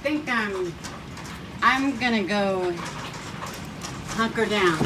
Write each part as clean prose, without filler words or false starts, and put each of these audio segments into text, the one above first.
think I'm gonna go hunker down.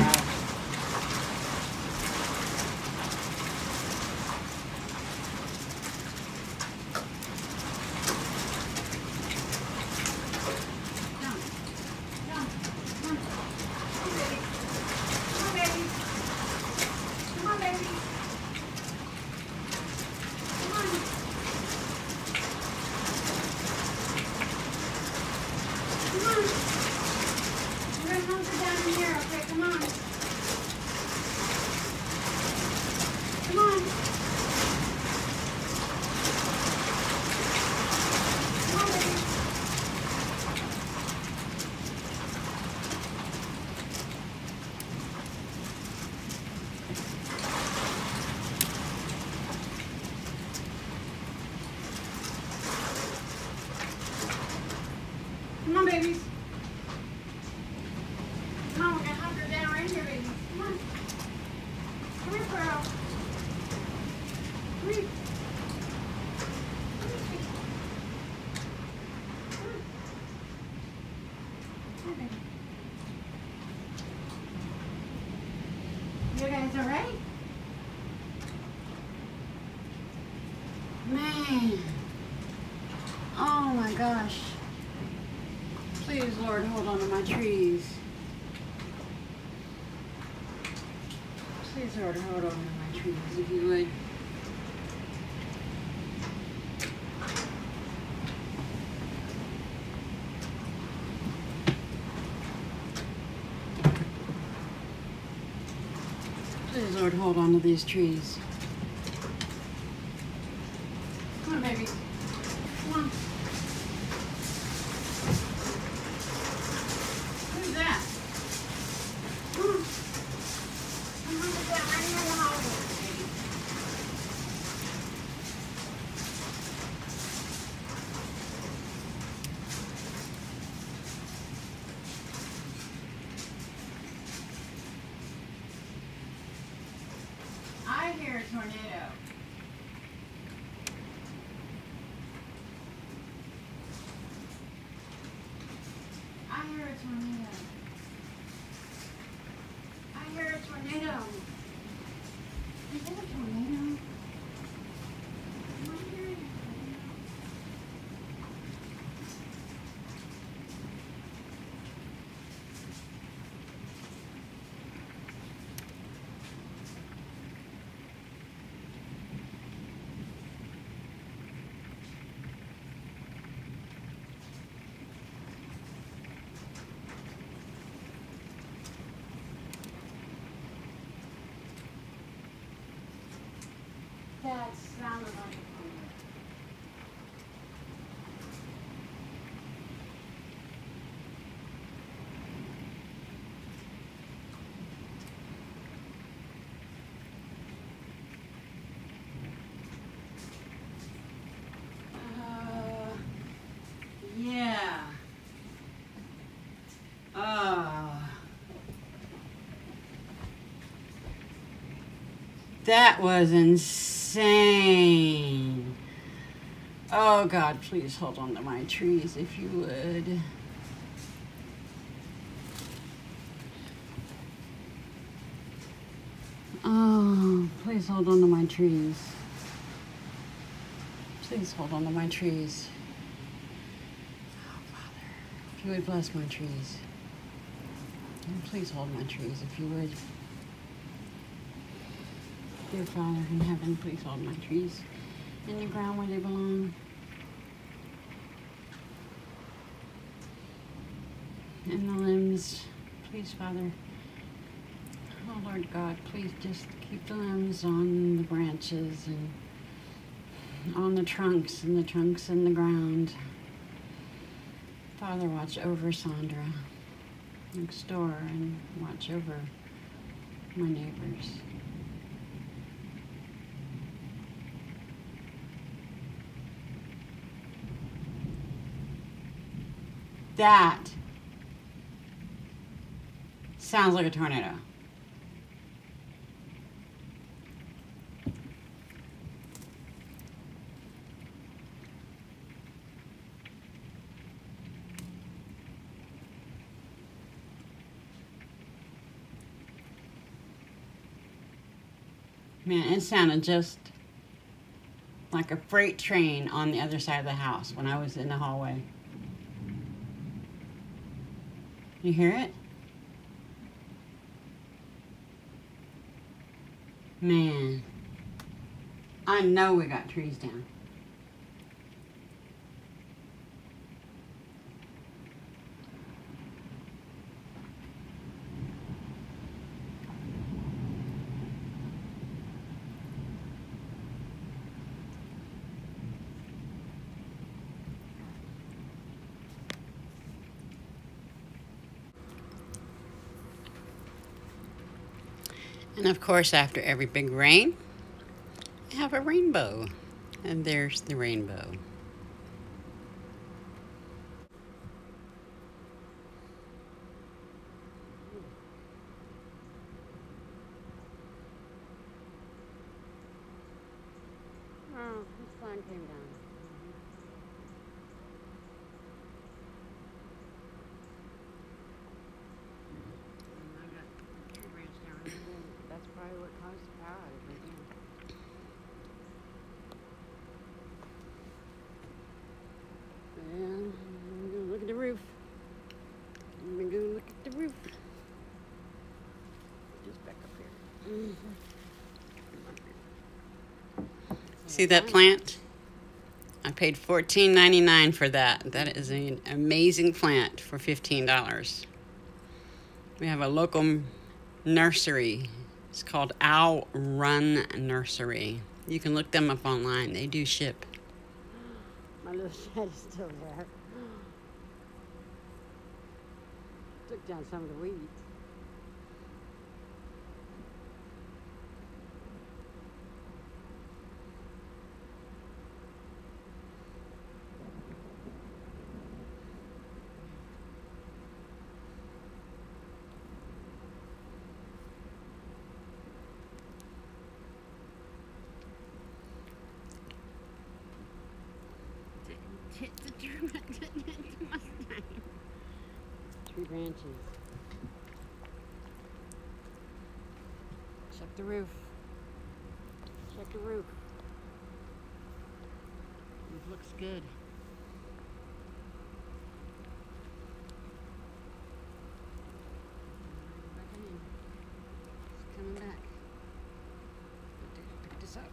Come on, babies. Come on, we're gonna hunker down right here, babies. Come on. Come here, girl. Come here. Come here, sweetie. Come on. Come here, baby. You guys all right? Man. Oh my gosh. Please, Lord, hold on to my trees. Please, Lord, hold on to my trees, if you would. Please, Lord, hold on to these trees. Come on, baby. Come on. Who's that? Come on. Come on, get down right here in the hallway, baby. I hear a tornado. I hear a tornado. I hear a tornado. Is that a tornado? Am I hearing a tornado? That sounded like a tornado. Yeah. That was insane. Oh God, please hold on to my trees if you would. Oh, please hold on to my trees. Please hold on to my trees. Oh, Father, if you would bless my trees. And please hold my trees if you would. Dear Father in heaven, please hold my trees in the ground where they belong. And the limbs, please, Father. Oh, Lord God, please just keep the limbs on the branches and on the trunks and the ground. Father, watch over Sandra next door and watch over my neighbors. That sounds like a tornado. Man, it sounded just like a freight train on the other side of the house when I was in the hallway. You hear it? Man, I know we got trees down. And of course, after every big rain, you have a rainbow. And there's the rainbow. Oh, the sun came down. That's probably what caused the power outage right there. And I'm gonna look at the roof. I'm gonna look at the roof. Just back up here. See that plant? I paid $14.99 for that. That is an amazing plant for $15. We have a local nursery. It's called Owl Run Nursery. You can look them up online. They do ship. My little shed is still there. Took down some of the weeds. Hit the Mustang. 3 branches. Check the roof. Check the roof. It looks good. It's coming back. Pick this up.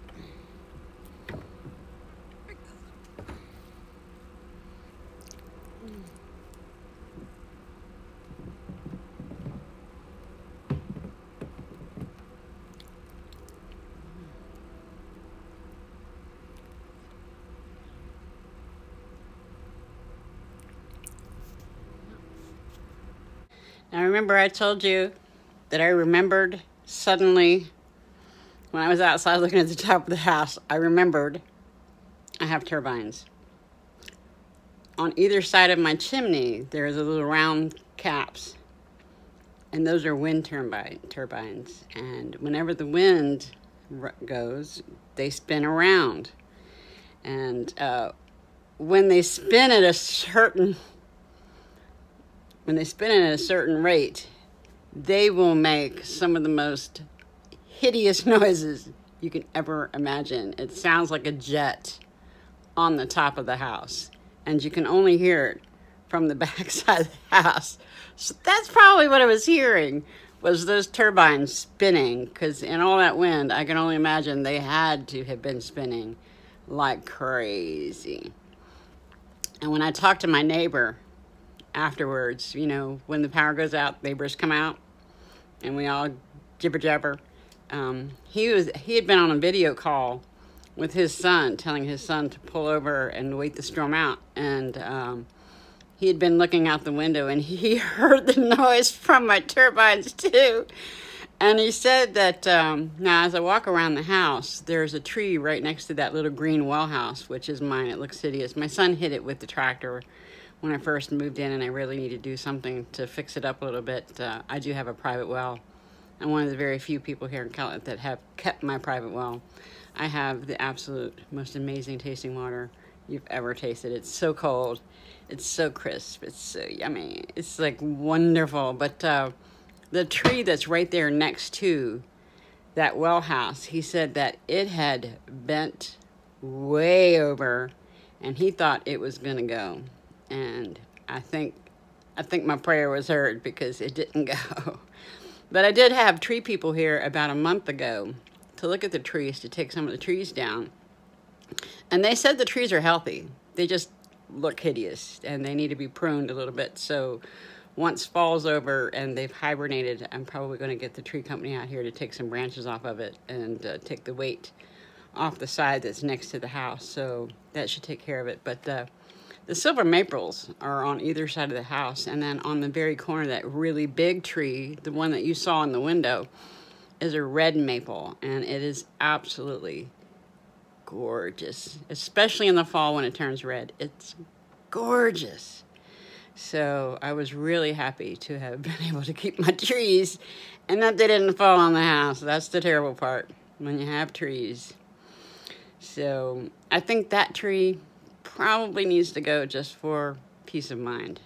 Now remember I told you that I remembered suddenly when I was outside looking at the top of the house, I remembered I have turbines. On either side of my chimney, there's a little round caps, and those are wind turbines. And whenever the wind goes, they spin around. And when they spin at a certain rate, they will make some of the most hideous noises you can ever imagine. It sounds like a jet on the top of the house, and you can only hear it from the back side of the house. So that's probably what I was hearing, was those turbines spinning, because in all that wind, I can only imagine they had to have been spinning like crazy. And when I talked to my neighbor afterwards, you know, when the power goes out, neighbors come out, and we all jibber jabber. He had been on a video call with his son, telling his son to pull over and wait the storm out. And he had been looking out the window, and he heard the noise from my turbines too. And he said that now as I walk around the house, there's a tree right next to that little green well house, which is mine. It looks hideous. My son hit it with the tractor when I first moved in, and I really need to do something to fix it up a little bit. I do have a private well. I'm one of the very few people here in Catlett that have kept my private well. I have the absolute most amazing tasting water you've ever tasted. It's so cold. It's so crisp. It's so yummy. It's like wonderful. But the tree that's right there next to that well house. He said that it had bent way over, and he thought it was gonna go. And I think my prayer was heard, because it didn't go. But I did have tree people here about a month ago to look at the trees, to take some of the trees down. And they said the trees are healthy. They just look hideous, and they need to be pruned a little bit. So once fall's over and they've hibernated, I'm probably going to get the tree company out here to take some branches off of it and take the weight off the side that's next to the house. So that should take care of it. But the silver maples are on either side of the house, and then on the very corner, that really big tree, the one that you saw in the window, is a red maple, and it is absolutely gorgeous, especially in the fall when it turns red. It's gorgeous. So I was really happy to have been able to keep my trees, and that they didn't fall on the house. That's the terrible part when you have trees. So I think that tree probably needs to go, just for peace of mind.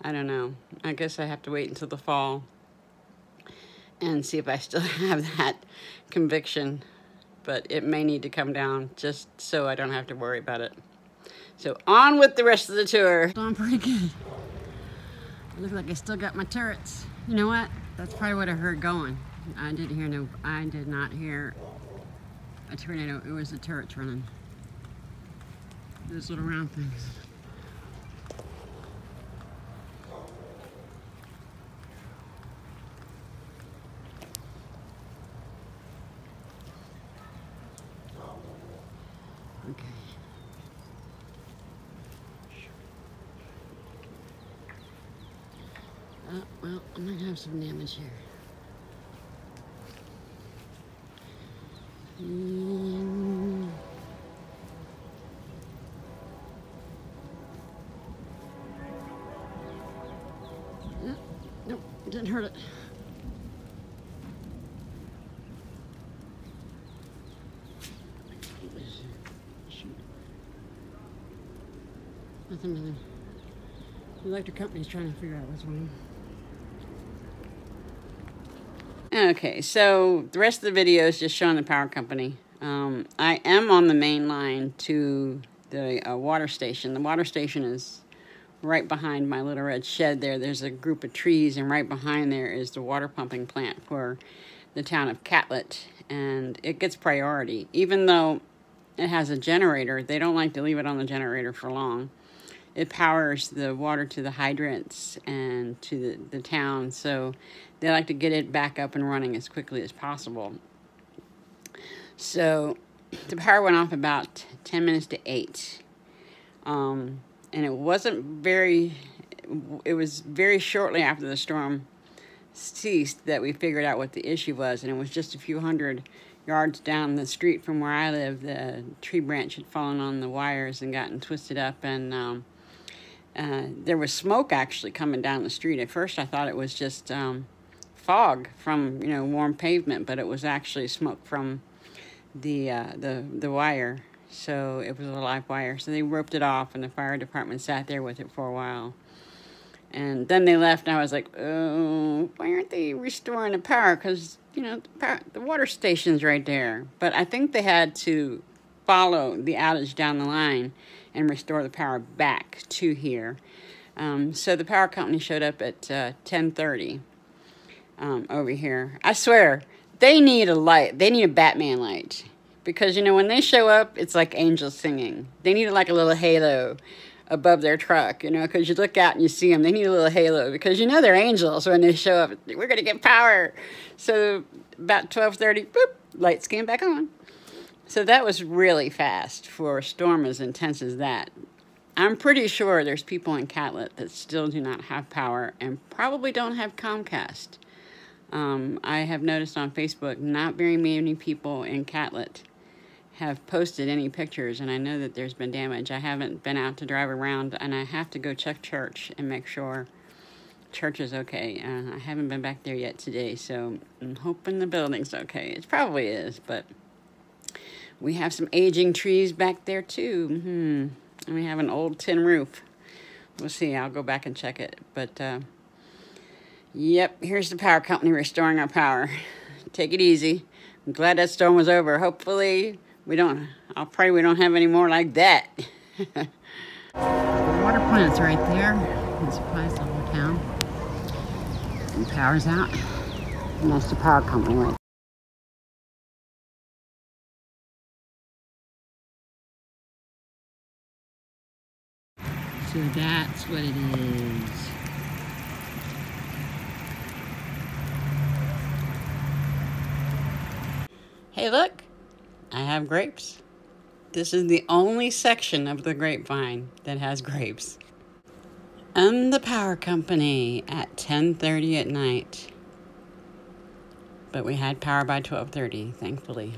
I don't know. I guess I have to wait until the fall and see if I still have that conviction. But it may need to come down, just so I don't have to worry about it. So on with the rest of the tour. Doing pretty good. It looks like I still got my turrets. You know what? That's probably what I heard going. I did not hear a tornado. It was the turrets running. Those little round things. Okay. Well, I might have some damage here. Nope, didn't hurt it. Nothing. The electric company's trying to figure out what's wrong. Okay, so the rest of the video is just showing the power company. I am on the main line to the water station. The water station is right behind my little red shed there. There's a group of trees, and right behind there is the water pumping plant for the town of Catlett, and it gets priority. Even though it has a generator, they don't like to leave it on the generator for long. It powers the water to the hydrants and to the town, so they like to get it back up and running as quickly as possible. So the power went off about 10 minutes to 8. And it was very shortly after the storm ceased that we figured out what the issue was, and it was just a few hundred yards down the street from where I live. The tree branch had fallen on the wires and gotten twisted up, and there was smoke actually coming down the street. At first I thought it was just fog from warm pavement, but it was actually smoke from the wire. So it was a live wire. So they roped it off, and the fire department sat there with it for a while. And then they left, and I was like, oh, why aren't they restoring the power? Because, the water station's right there. But I think they had to follow the outage down the line and restore the power back to here. So the power company showed up at 10:30 over here. I swear, they need a light. They need a Batman light. Because, when they show up, it's like angels singing. They need like a little halo above their truck, because you look out and you see them. They need a little halo because, they're angels when they show up. We're going to get power. So about 12:30, boop, lights came back on. So that was really fast for a storm as intense as that. I'm pretty sure there's people in Catlett that still do not have power and probably don't have Comcast. I have noticed on Facebook not very many people in Catlett have posted any pictures, and I know that there's been damage. I haven't been out to drive around, and I have to go check church and make sure church is okay. I haven't been back there yet today, so I'm hoping the building's okay. It probably is, but we have some aging trees back there too. And we have an old tin roof. We'll see. I'll go back and check it. But, yep, here's the power company restoring our power take it easy. I'm glad that storm was over. Hopefully I'll pray we don't have any more like that. The water plant's right there. It supplies the whole town. And power's out. And that's the power company right there. So that's what it is. Hey, look, I have grapes. This is the only section of the grapevine that has grapes. And the power company at 10:30 at night. But we had power by 12:30, thankfully.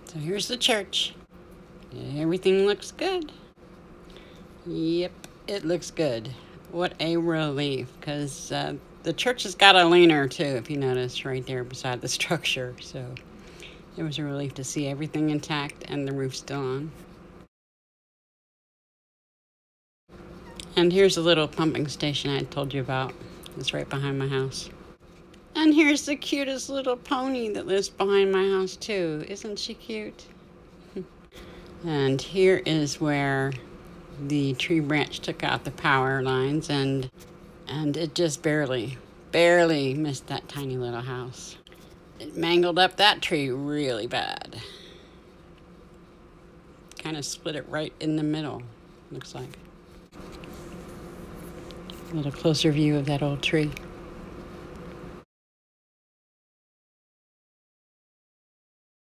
So here's the church. Everything looks good. Yep, it looks good. What a relief, because the church has got a leaner too, if you notice, right there beside the structure. So it was a relief to see everything intact and the roof still on. And here's the little pumping station I told you about. It's right behind my house. And here's the cutest little pony that lives behind my house too. Isn't she cute? And here is where the tree branch took out the power lines, and it just barely missed that tiny little house. It mangled up that tree really bad. Kind of split it right in the middle, looks like. A little closer view of that old tree.